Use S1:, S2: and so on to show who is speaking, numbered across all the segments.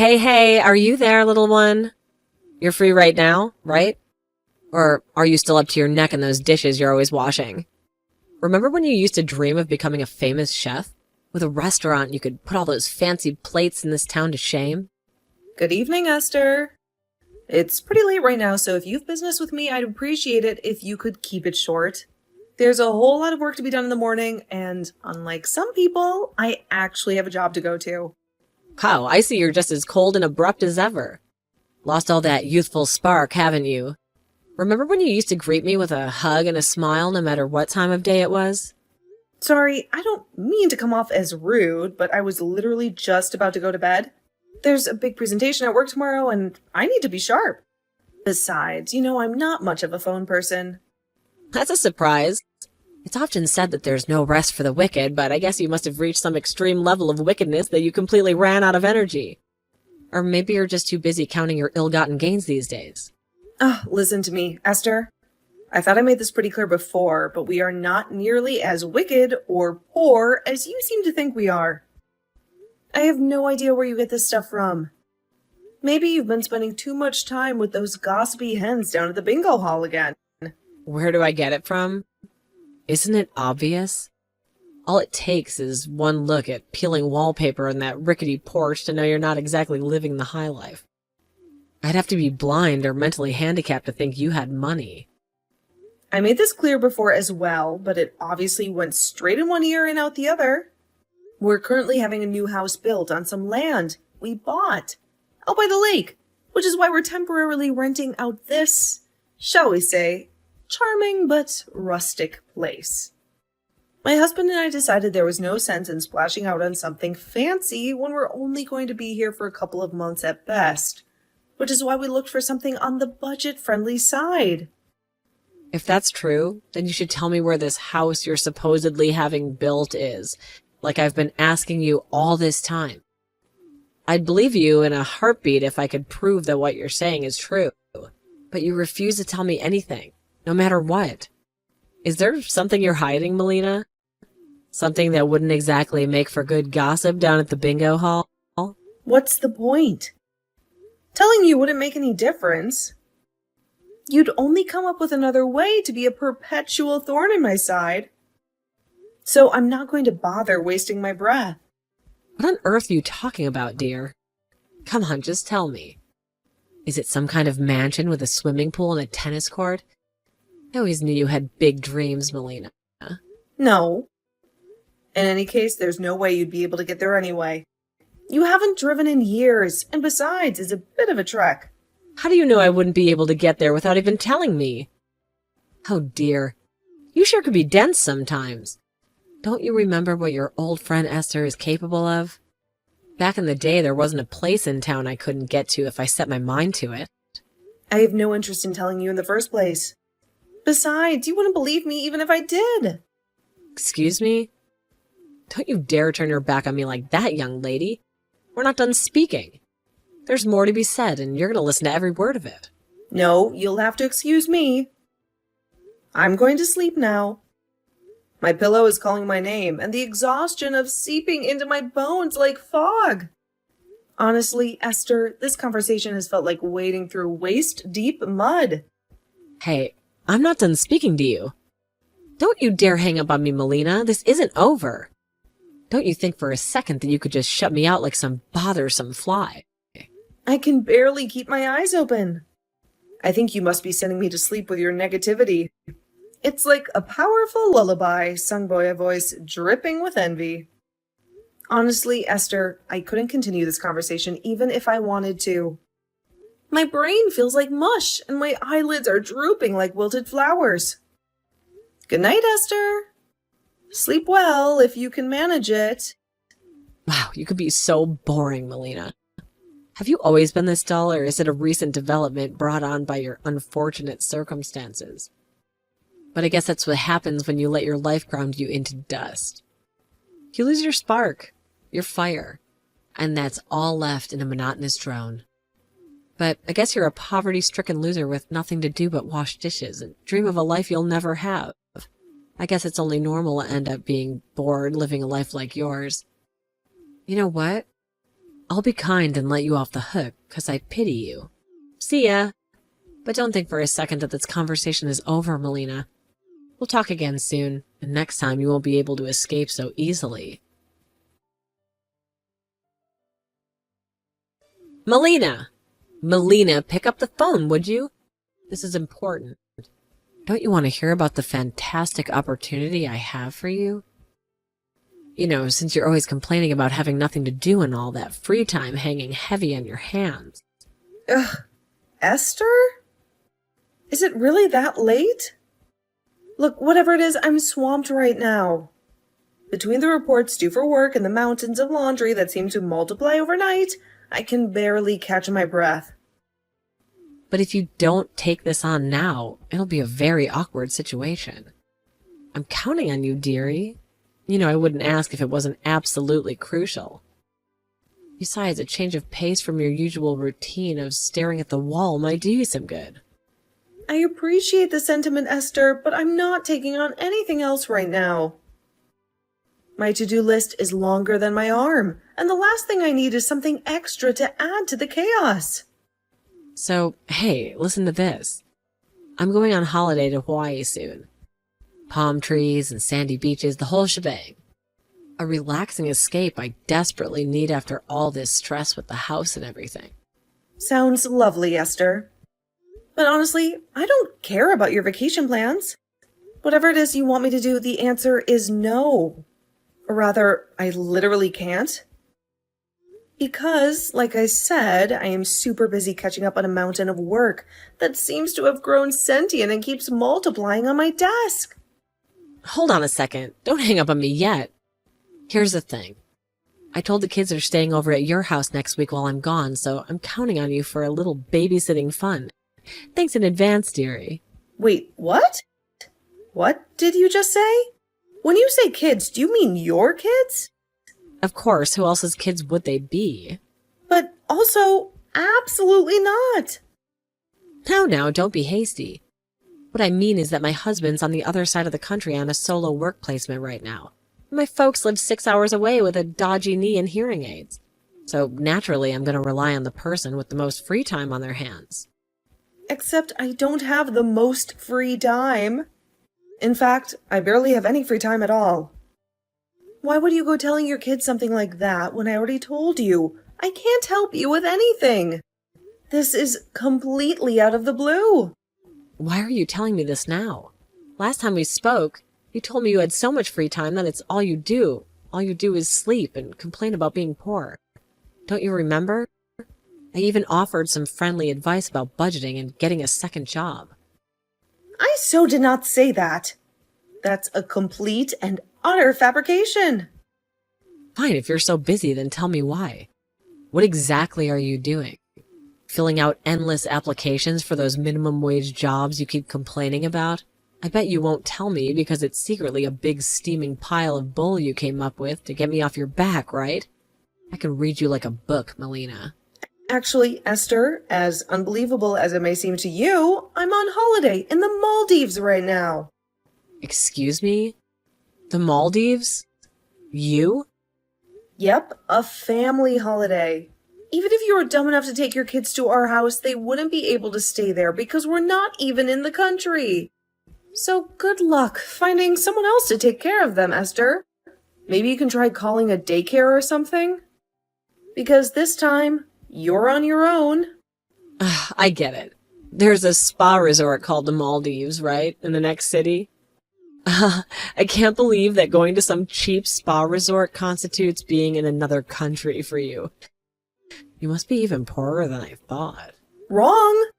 S1: Hey, are you there, little one? You're free right now, right? Or are you still up to your neck in those dishes you're always washing? Remember when you used to dream of becoming a famous chef? With a restaurant, you could put all those fancy plates in this town to shame?
S2: Good evening, Esther. It's pretty late right now, so if you've business with me, I'd appreciate it if you could keep it short. There's a whole lot of work to be done in the morning, and unlike some people, I actually have a job to go to.
S1: Wow, I see you're just as cold and abrupt as ever. Lost all that youthful spark, haven't you? Remember when you used to greet me with a hug and a smile no matter what time of day it was?
S2: Sorry, I don't mean to come off as rude, but I was literally just about to go to bed. There's a big presentation at work tomorrow, and I need to be sharp. Besides, I'm not much of a phone person.
S1: That's a surprise. It's often said that there's no rest for the wicked, but I guess you must have reached some extreme level of wickedness that you completely ran out of energy. Or maybe you're just too busy counting your ill-gotten gains these days.
S2: Listen to me, Esther. I thought I made this pretty clear before, but we are not nearly as wicked or poor as you seem to think we are. I have no idea where you get this stuff from. Maybe you've been spending too much time with those gossipy hens down at the bingo hall again.
S1: Where do I get it from? Isn't it obvious? All it takes is one look at peeling wallpaper on that rickety porch to know you're not exactly living the high life. I'd have to be blind or mentally handicapped to think you had money.
S2: I made this clear before as well, but it obviously went straight in one ear and out the other. We're currently having a new house built on some land we bought out by the lake, which is why we're temporarily renting out this, shall we say, charming but rustic place. My husband and I decided there was no sense in splashing out on something fancy when we're only going to be here for a couple of months at best, which is why we looked for something on the budget-friendly side.
S1: If that's true, then you should tell me where this house you're supposedly having built is, like I've been asking you all this time. I'd believe you in a heartbeat if I could prove that what you're saying is true, but you refuse to tell me anything, no matter what. Is there something you're hiding, Melina? Something that wouldn't exactly make for good gossip down at the bingo hall?
S2: What's the point? Telling you wouldn't make any difference. You'd only come up with another way to be a perpetual thorn in my side. So I'm not going to bother wasting my breath.
S1: What on earth are you talking about, dear? Come on, just tell me. Is it some kind of mansion with a swimming pool and a tennis court? I always knew you had big dreams, Melina.
S2: No. In any case, there's no way you'd be able to get there anyway. You haven't driven in years, and besides, it's a bit of a trek.
S1: How do you know I wouldn't be able to get there without even telling me? Oh dear, you sure could be dense sometimes. Don't you remember what your old friend Esther is capable of? Back in the day, there wasn't a place in town I couldn't get to if I set my mind to it.
S2: I have no interest in telling you in the first place. Besides, you wouldn't believe me even if I did.
S1: Excuse me? Don't you dare turn your back on me like that, young lady. We're not done speaking. There's more to be said, and you're going to listen to every word of it.
S2: No, you'll have to excuse me. I'm going to sleep now. My pillow is calling my name, and the exhaustion of seeping into my bones like fog. Honestly, Esther, this conversation has felt like wading through waist-deep mud.
S1: Hey, I'm not done speaking to you. Don't you dare hang up on me, Melina. This isn't over. Don't you think for a second that you could just shut me out like some bothersome fly.
S2: I can barely keep my eyes open. I think you must be sending me to sleep with your negativity. It's like a powerful lullaby sung by a voice dripping with envy. Honestly, Esther, I couldn't continue this conversation even if I wanted to. My brain feels like mush, and my eyelids are drooping like wilted flowers. Good night, Esther. Sleep well if you can manage it.
S1: Wow, you could be so boring, Melina. Have you always been this dull, or is it a recent development brought on by your unfortunate circumstances? But I guess that's what happens when you let your life ground you into dust. You lose your spark, your fire, and that's all left in a monotonous drone. But I guess you're a poverty-stricken loser with nothing to do but wash dishes and dream of a life you'll never have. I guess it's only normal to end up being bored living a life like yours. You know what? I'll be kind and let you off the hook, 'cause I pity you. See ya. But don't think for a second that this conversation is over, Melina. We'll talk again soon, and next time you won't be able to escape so easily. Melina! Melina, pick up the phone, would you? This is important. Don't you want to hear about the fantastic opportunity I have for you? You know, since you're always complaining about having nothing to do and all that free time hanging heavy on your hands.
S2: Ugh. Esther? Is it really that late? Look, whatever it is, I'm swamped right now. Between the reports due for work and the mountains of laundry that seem to multiply overnight, I can barely catch my breath.
S1: But if you don't take this on now, it'll be a very awkward situation. I'm counting on you, dearie. You know, I wouldn't ask if it wasn't absolutely crucial. Besides, a change of pace from your usual routine of staring at the wall might do you some good.
S2: I appreciate the sentiment, Esther, but I'm not taking on anything else right now. My to-do list is longer than my arm, and the last thing I need is something extra to add to the chaos.
S1: So, hey, listen to this. I'm going on holiday to Hawaii soon. Palm trees and sandy beaches, the whole shebang. A relaxing escape I desperately need after all this stress with the house and everything.
S2: Sounds lovely, Esther. But honestly, I don't care about your vacation plans. Whatever it is you want me to do, the answer is no. Or rather, I literally can't. Because, like I said, I am super busy catching up on a mountain of work that seems to have grown sentient and keeps multiplying on my desk.
S1: Hold on a second. Don't hang up on me yet. Here's the thing. I told the kids they're staying over at your house next week while I'm gone, so I'm counting on you for a little babysitting fun. Thanks in advance, dearie.
S2: Wait, what? What did you just say? When you say kids, do you mean your kids?
S1: Of course, who else's kids would they be?
S2: But also, absolutely not.
S1: Now, don't be hasty. What I mean is that my husband's on the other side of the country on a solo work placement right now. My folks live 6 hours away with a dodgy knee and hearing aids. So naturally, I'm going to rely on the person with the most free time on their hands.
S2: Except I don't have the most free time. In fact, I barely have any free time at all. Why would you go telling your kids something like that when I already told you? I can't help you with anything. This is completely out of the blue.
S1: Why are you telling me this now? Last time we spoke, you told me you had so much free time that it's all you do. All you do is sleep and complain about being poor. Don't you remember? I even offered some friendly advice about budgeting and getting a second job.
S2: I so did not say that. That's a complete and utter fabrication.
S1: Fine, if you're so busy, then tell me why. What exactly are you doing? Filling out endless applications for those minimum wage jobs you keep complaining about? I bet you won't tell me because it's secretly a big steaming pile of bull you came up with to get me off your back, right? I can read you like a book, Melina.
S2: Actually, Esther, as unbelievable as it may seem to you, I'm on holiday in the Maldives right now.
S1: Excuse me? The Maldives? You?
S2: Yep, a family holiday. Even if you were dumb enough to take your kids to our house, they wouldn't be able to stay there because we're not even in the country. So good luck finding someone else to take care of them, Esther. Maybe you can try calling a daycare or something? Because this time, you're on your own.
S1: I get it. There's a spa resort called the Maldives, right? In the next city? I can't believe that going to some cheap spa resort constitutes being in another country for you. You must be even poorer than I thought.
S2: Wrong!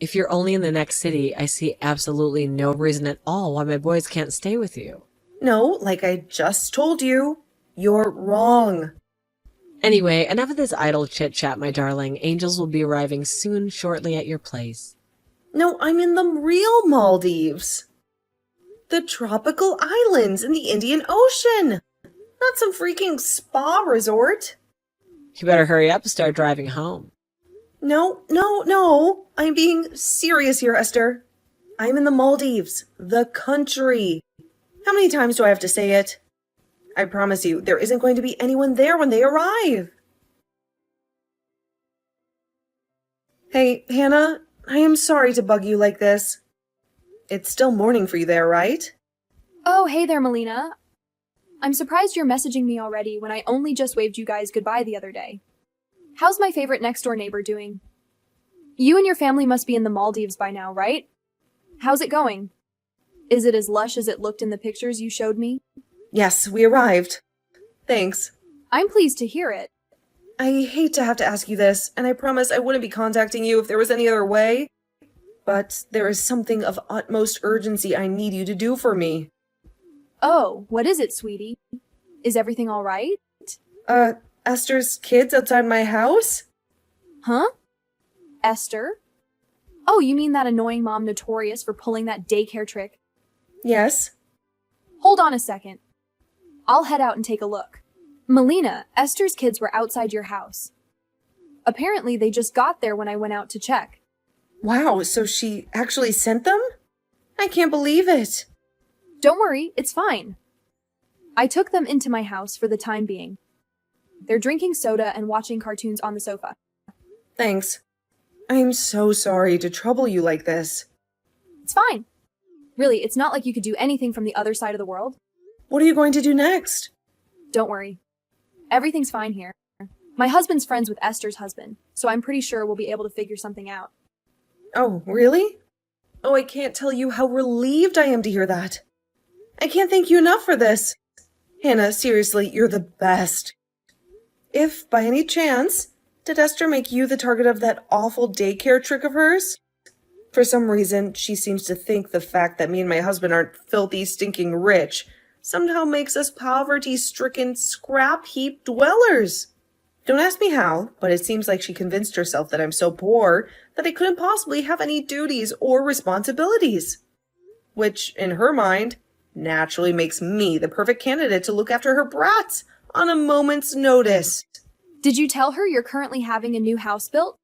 S1: If you're only in the next city, I see absolutely no reason at all why my boys can't stay with you.
S2: No, like I just told you, you're wrong.
S1: Anyway, enough of this idle chit-chat, my darling. Angels will be arriving soon, shortly at your place.
S2: No, I'm in the real Maldives. The tropical islands in the Indian Ocean. Not some freaking spa resort.
S1: You better hurry up and start driving home.
S2: No. I'm being serious here, Esther. I'm in the Maldives, the country. How many times do I have to say it? I promise you, there isn't going to be anyone there when they arrive. Hey, Hannah, I am sorry to bug you like this. It's still morning for you there, right?
S3: Oh, hey there, Melina. I'm surprised you're messaging me already when I only just waved you guys goodbye the other day. How's my favorite next door neighbor doing? You and your family must be in the Maldives by now, right? How's it going? Is it as lush as it looked in the pictures you showed me?
S2: Yes, we arrived. Thanks.
S3: I'm pleased to hear it.
S2: I hate to have to ask you this, and I promise I wouldn't be contacting you if there was any other way. But there is something of utmost urgency I need you to do for me.
S3: Oh, what is it, sweetie? Is everything all right?
S2: Esther's kids outside my house?
S3: Huh? Esther? Oh, you mean that annoying mom notorious for pulling that daycare trick?
S2: Yes.
S3: Hold on a second. I'll head out and take a look. Melina, Esther's kids were outside your house. Apparently, they just got there when I went out to check.
S2: Wow, so she actually sent them? I can't believe it.
S3: Don't worry, it's fine. I took them into my house for the time being. They're drinking soda and watching cartoons on the sofa.
S2: Thanks. I'm so sorry to trouble you like this.
S3: It's fine. Really, it's not like you could do anything from the other side of the world.
S2: What are you going to do next?
S3: Don't worry. Everything's fine here. My husband's friends with Esther's husband, so I'm pretty sure we'll be able to figure something out.
S2: Oh, really? Oh, I can't tell you how relieved I am to hear that. I can't thank you enough for this. Hannah, seriously, you're the best. If, by any chance, did Esther make you the target of that awful daycare trick of hers? For some reason, she seems to think the fact that me and my husband aren't filthy, stinking rich somehow makes us poverty-stricken, scrap-heap dwellers. Don't ask me how, but it seems like she convinced herself that I'm so poor that I couldn't possibly have any duties or responsibilities. Which, in her mind, naturally makes me the perfect candidate to look after her brats on a moment's notice.
S3: Did you tell her you're currently having a new house built?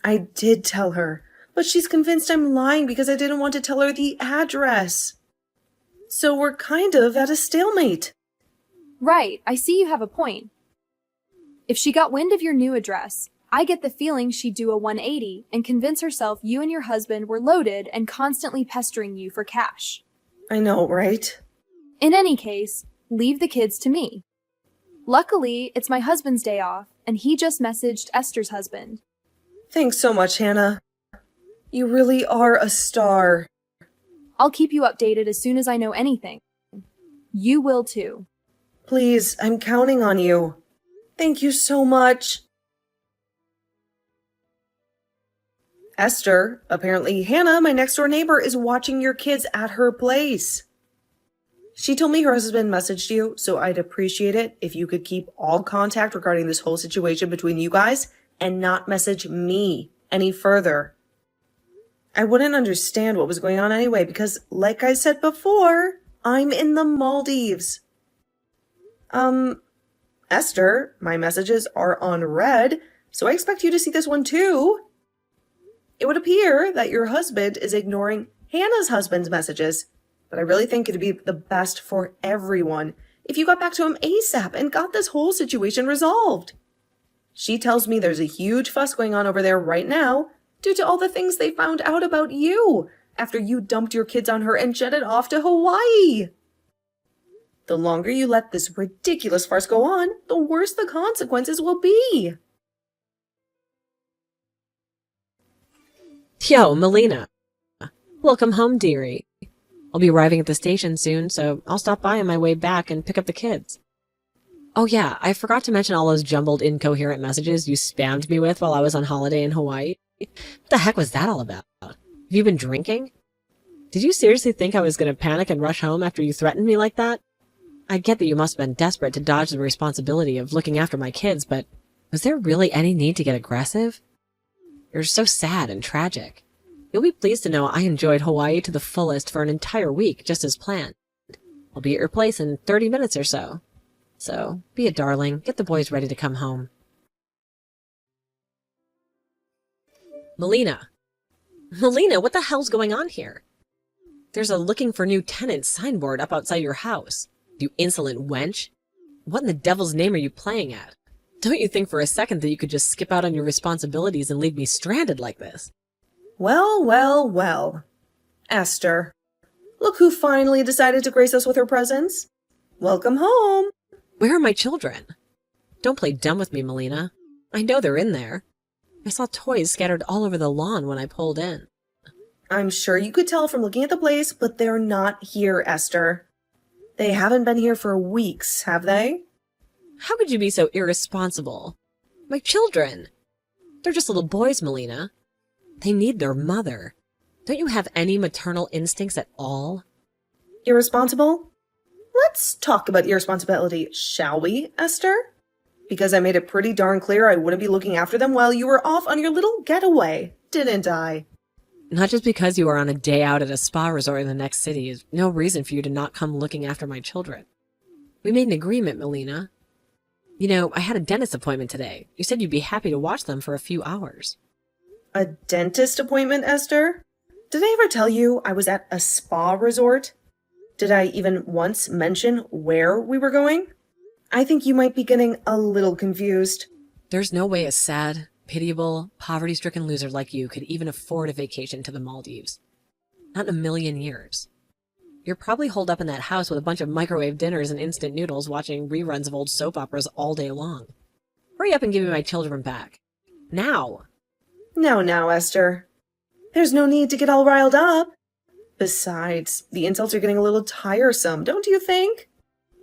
S2: I did tell her, but she's convinced I'm lying because I didn't want to tell her the address. So we're kind of at a stalemate.
S3: Right, I see you have a point. If she got wind of your new address, I get the feeling she'd do a 180 and convince herself you and your husband were loaded and constantly pestering you for cash.
S2: I know, right?
S3: In any case, leave the kids to me. Luckily, it's my husband's day off, and he just messaged Esther's husband.
S2: Thanks so much, Hannah. You really are a star.
S3: I'll keep you updated as soon as I know anything. You will too.
S2: Please, I'm counting on you. Thank you so much. Esther, apparently Hannah, my next door neighbor, is watching your kids at her place. She told me her husband messaged you, so I'd appreciate it if you could keep all contact regarding this whole situation between you guys and not message me any further. I wouldn't understand what was going on anyway because, like I said before, I'm in the Maldives. Esther, my messages are on red, so I expect you to see this one too. It would appear that your husband is ignoring Hannah's husband's messages, but I really think it'd be the best for everyone if you got back to him ASAP and got this whole situation resolved. She tells me there's a huge fuss going on over there right now due to all the things they found out about you after you dumped your kids on her and jetted off to Hawaii. The longer you let this ridiculous farce go on, the worse the consequences will be.
S1: Yo, Melina. Welcome home, dearie. I'll be arriving at the station soon, so I'll stop by on my way back and pick up the kids. Oh yeah, I forgot to mention all those jumbled, incoherent messages you spammed me with while I was on holiday in Hawaii. What the heck was that all about? Have you been drinking? Did you seriously think I was going to panic and rush home after you threatened me like that? I get that you must have been desperate to dodge the responsibility of looking after my kids, but was there really any need to get aggressive? You're so sad and tragic. You'll be pleased to know I enjoyed Hawaii to the fullest for an entire week, just as planned. I'll be at your place in 30 minutes or so. So, be a darling, get the boys ready to come home. Melina, what the hell's going on here? There's a looking for new tenants signboard up outside your house. You insolent wench. What in the devil's name are you playing at? Don't you think for a second that you could just skip out on your responsibilities and leave me stranded like this?
S2: Well, well, well. Esther, look who finally decided to grace us with her presence. Welcome home.
S1: Where are my children? Don't play dumb with me, Melina. I know they're in there. I saw toys scattered all over the lawn when I pulled in.
S2: I'm sure you could tell from looking at the place, but they're not here, Esther. They haven't been here for weeks, have they?
S1: How could you be so irresponsible? My children! They're just little boys, Melina. They need their mother. Don't you have any maternal instincts at all?
S2: Irresponsible? Let's talk about irresponsibility, shall we, Esther? Because I made it pretty darn clear I wouldn't be looking after them while you were off on your little getaway, didn't I?
S1: Not just because you are on a day out at a spa resort in the next city is no reason for you to not come looking after my children. We made an agreement, Melina. You know, I had a dentist appointment today. You said you'd be happy to watch them for a few hours.
S2: A dentist appointment, Esther? Did I ever tell you I was at a spa resort? Did I even once mention where we were going? I think you might be getting a little confused.
S1: There's no way a sad, pitiable, poverty-stricken loser like you could even afford a vacation to the Maldives. Not in a million years. You're probably holed up in that house with a bunch of microwave dinners and instant noodles watching reruns of old soap operas all day long. Hurry up and give me my children back. Now!
S2: Now, Esther. There's no need to get all riled up. Besides, the insults are getting a little tiresome, don't you think?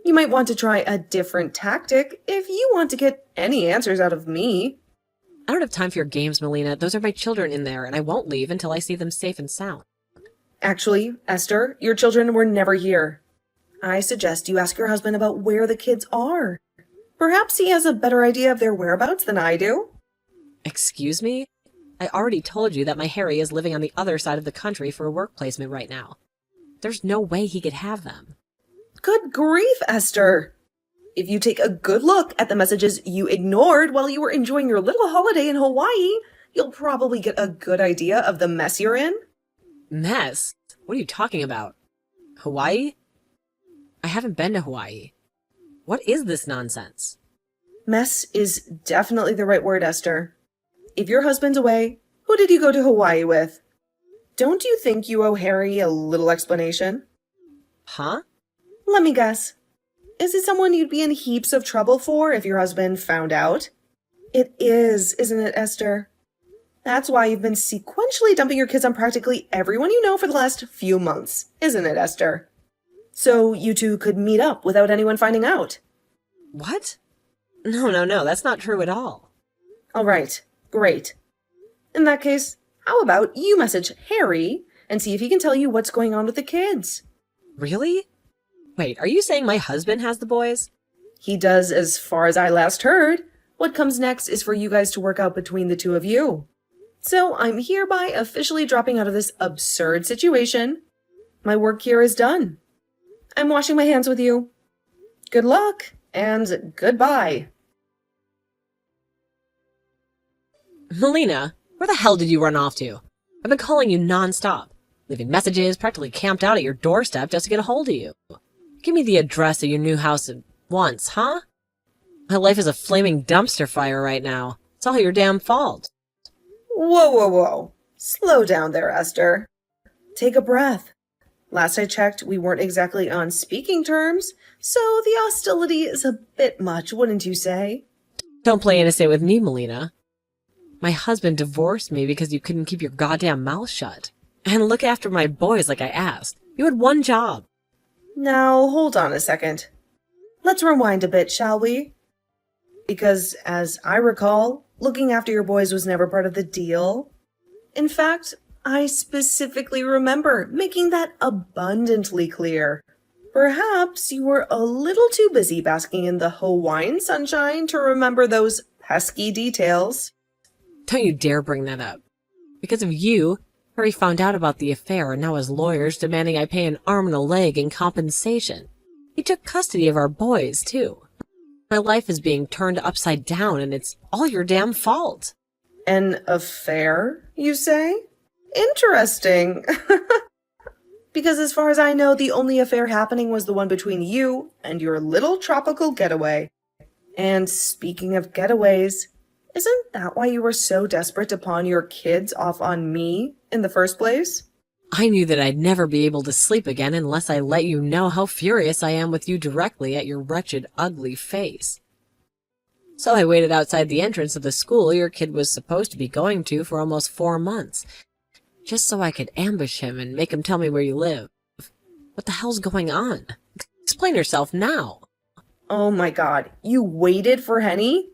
S2: You might want to try a different tactic if you want to get any answers out of me.
S1: I don't have time for your games, Melina. Those are my children in there, and I won't leave until I see them safe and sound.
S2: Actually, Esther, your children were never here. I suggest you ask your husband about where the kids are. Perhaps he has a better idea of their whereabouts than I do.
S1: Excuse me? I already told you that my Harry is living on the other side of the country for a work placement right now. There's no way he could have them.
S2: Good grief, Esther! If you take a good look at the messages you ignored while you were enjoying your little holiday in Hawaii, you'll probably get a good idea of the mess you're in.
S1: Mess? What are you talking about? Hawaii? I haven't been to Hawaii. What is this nonsense?
S2: Mess is definitely the right word, Esther. If your husband's away, who did you go to Hawaii with? Don't you think you owe Harry a little explanation?
S1: Huh?
S2: Let me guess. Is it someone you'd be in heaps of trouble for if your husband found out? It is, isn't it, Esther? That's why you've been sequentially dumping your kids on practically everyone you know for the last few months, isn't it, Esther? So you two could meet up without anyone finding out.
S1: What? No, that's not true at all.
S2: All right, great. In that case, how about you message Harry and see if he can tell you what's going on with the kids?
S1: Really? Wait, are you saying my husband has the boys?
S2: He does, as far as I last heard. What comes next is for you guys to work out between the two of you. So I'm hereby officially dropping out of this absurd situation. My work here is done. I'm washing my hands with you. Good luck, and goodbye.
S1: Melina, where the hell did you run off to? I've been calling you nonstop, leaving messages, practically camped out at your doorstep just to get a hold of you. Give me the address of your new house at once, huh? My life is a flaming dumpster fire right now. It's all your damn fault.
S2: Whoa. Slow down there, Esther. Take a breath. Last I checked, we weren't exactly on speaking terms, so the hostility is a bit much, wouldn't you say?
S1: Don't play innocent with me, Melina. My husband divorced me because you couldn't keep your goddamn mouth shut. And look after my boys like I asked. You had one job.
S2: Now, hold on a second. Let's rewind a bit, shall we? Because, as I recall, looking after your boys was never part of the deal. In fact, I specifically remember making that abundantly clear. Perhaps you were a little too busy basking in the Hawaiian sunshine to remember those pesky details.
S1: Don't you dare bring that up. Because of you, Harry found out about the affair and now has lawyers demanding I pay an arm and a leg in compensation. He took custody of our boys, too. My life is being turned upside down and it's all your damn fault.
S2: An affair, you say? Interesting. Because as far as I know, the only affair happening was the one between you and your little tropical getaway. And speaking of getaways, isn't that why you were so desperate to pawn your kids off on me in the first place?
S1: I knew that I'd never be able to sleep again unless I let you know how furious I am with you directly at your wretched, ugly face. So I waited outside the entrance of the school your kid was supposed to be going to for almost 4 months, just so I could ambush him and make him tell me where you live. What the hell's going on? Explain yourself now.
S2: Oh my god, you waited for Henny?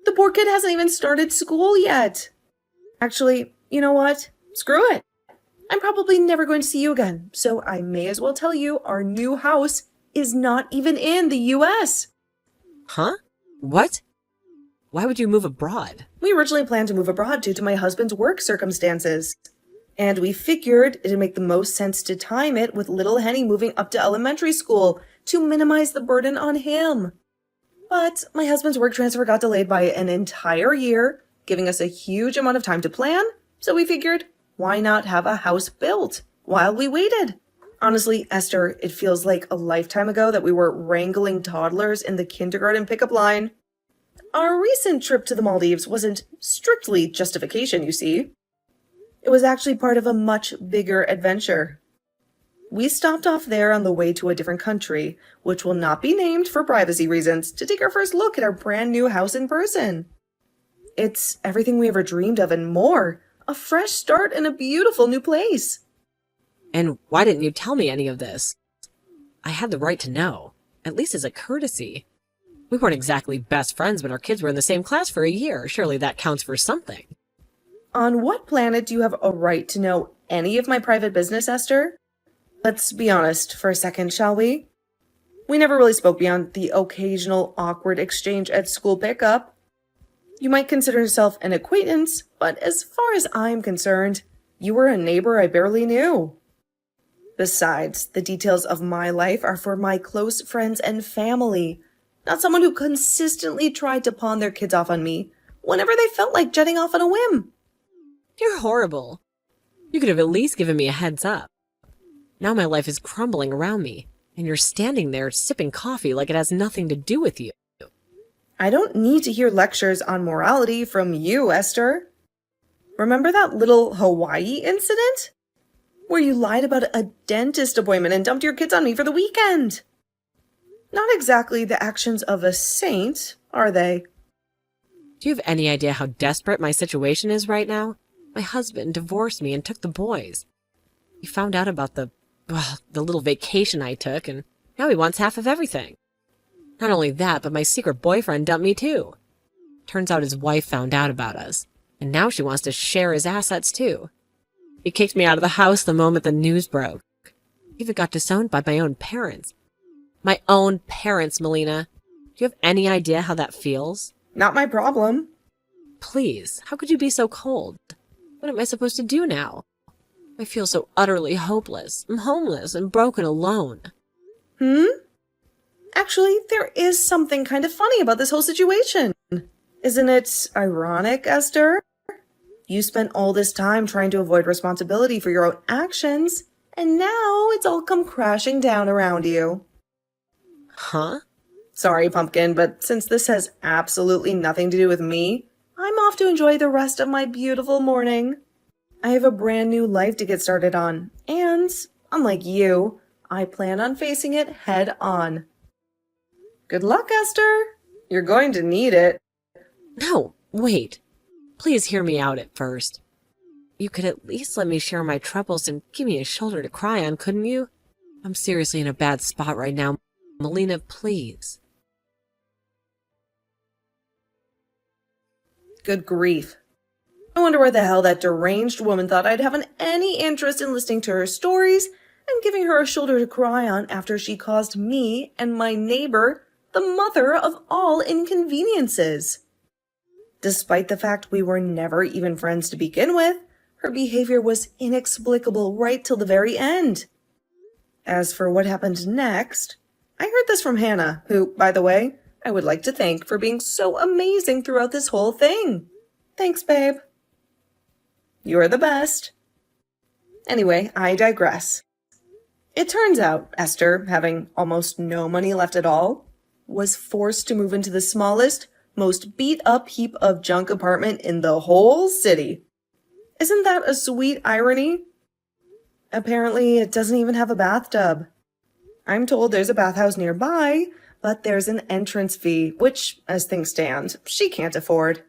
S2: The poor kid hasn't even started school yet. Actually, you know what? Screw it. I'm probably never going to see you again, so I may as well tell you our new house is not even in the US.
S1: Huh? What? Why would you move abroad?
S2: We originally planned to move abroad due to my husband's work circumstances. And we figured it'd make the most sense to time it with little Henny moving up to elementary school to minimize the burden on him. But my husband's work transfer got delayed by an entire year, giving us a huge amount of time to plan, so we figured, why not have a house built while we waited? Honestly, Esther, it feels like a lifetime ago that we were wrangling toddlers in the kindergarten pickup line. Our recent trip to the Maldives wasn't strictly justification, you see. It was actually part of a much bigger adventure. We stopped off there on the way to a different country, which will not be named for privacy reasons, to take our first look at our brand new house in person. It's everything we ever dreamed of and more. A fresh start in a beautiful new place.
S1: And why didn't you tell me any of this? I had the right to know, at least as a courtesy. We weren't exactly best friends, but our kids were in the same class for a year. Surely that counts for something.
S2: On what planet do you have a right to know any of my private business, Esther? Let's be honest for a second, shall we? We never really spoke beyond the occasional awkward exchange at school pickup. You might consider yourself an acquaintance, but as far as I'm concerned, you were a neighbor I barely knew. Besides, the details of my life are for my close friends and family, not someone who consistently tried to pawn their kids off on me whenever they felt like jetting off on a whim.
S1: You're horrible. You could have at least given me a heads up. Now my life is crumbling around me, and you're standing there sipping coffee like it has nothing to do with you.
S2: I don't need to hear lectures on morality from you, Esther. Remember that little Hawaii incident? Where you lied about a dentist appointment and dumped your kids on me for the weekend. Not exactly the actions of a saint, are they?
S1: Do you have any idea how desperate my situation is right now? My husband divorced me and took the boys. He found out about the little vacation I took, and now he wants half of everything. Not only that, but my secret boyfriend dumped me too. Turns out his wife found out about us, and now she wants to share his assets too. He kicked me out of the house the moment the news broke. He even got disowned by my own parents. My own parents, Melina. Do you have any idea how that feels?
S2: Not my problem.
S1: Please, how could you be so cold? What am I supposed to do now? I feel so utterly hopeless. I'm homeless and broken alone.
S2: Actually, there is something kind of funny about this whole situation. Isn't it ironic, Esther? You spent all this time trying to avoid responsibility for your own actions, and now it's all come crashing down around you.
S1: Huh?
S2: Sorry, Pumpkin, but since this has absolutely nothing to do with me, I'm off to enjoy the rest of my beautiful morning. I have a brand new life to get started on, and, unlike you, I plan on facing it head on. Good luck, Esther. You're going to need it.
S1: No, wait. Please hear me out at first. You could at least let me share my troubles and give me a shoulder to cry on, couldn't you? I'm seriously in a bad spot right now. Melina, please.
S2: Good grief. I wonder where the hell that deranged woman thought I'd have any interest in listening to her stories and giving her a shoulder to cry on after she caused me and my neighbor the mother of all inconveniences. Despite the fact we were never even friends to begin with, her behavior was inexplicable right till the very end. As for what happened next, I heard this from Hannah, who, by the way, I would like to thank for being so amazing throughout this whole thing. Thanks, babe. You're the best. Anyway, I digress. It turns out, Esther, having almost no money left at all, was forced to move into the smallest, most beat-up heap of junk apartment in the whole city. Isn't that a sweet irony? Apparently, it doesn't even have a bathtub. I'm told there's a bathhouse nearby, but there's an entrance fee, which, as things stand, she can't afford.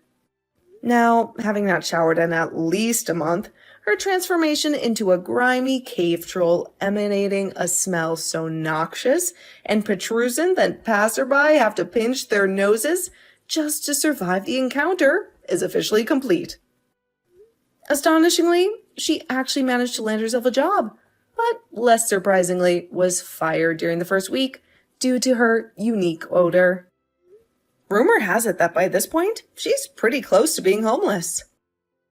S2: Now, having not showered in at least a month, her transformation into a grimy cave troll emanating a smell so noxious and protrusive that passerby have to pinch their noses just to survive the encounter is officially complete. Astonishingly, she actually managed to land herself a job, but less surprisingly was fired during the first week due to her unique odor. Rumor has it that by this point, she's pretty close to being homeless.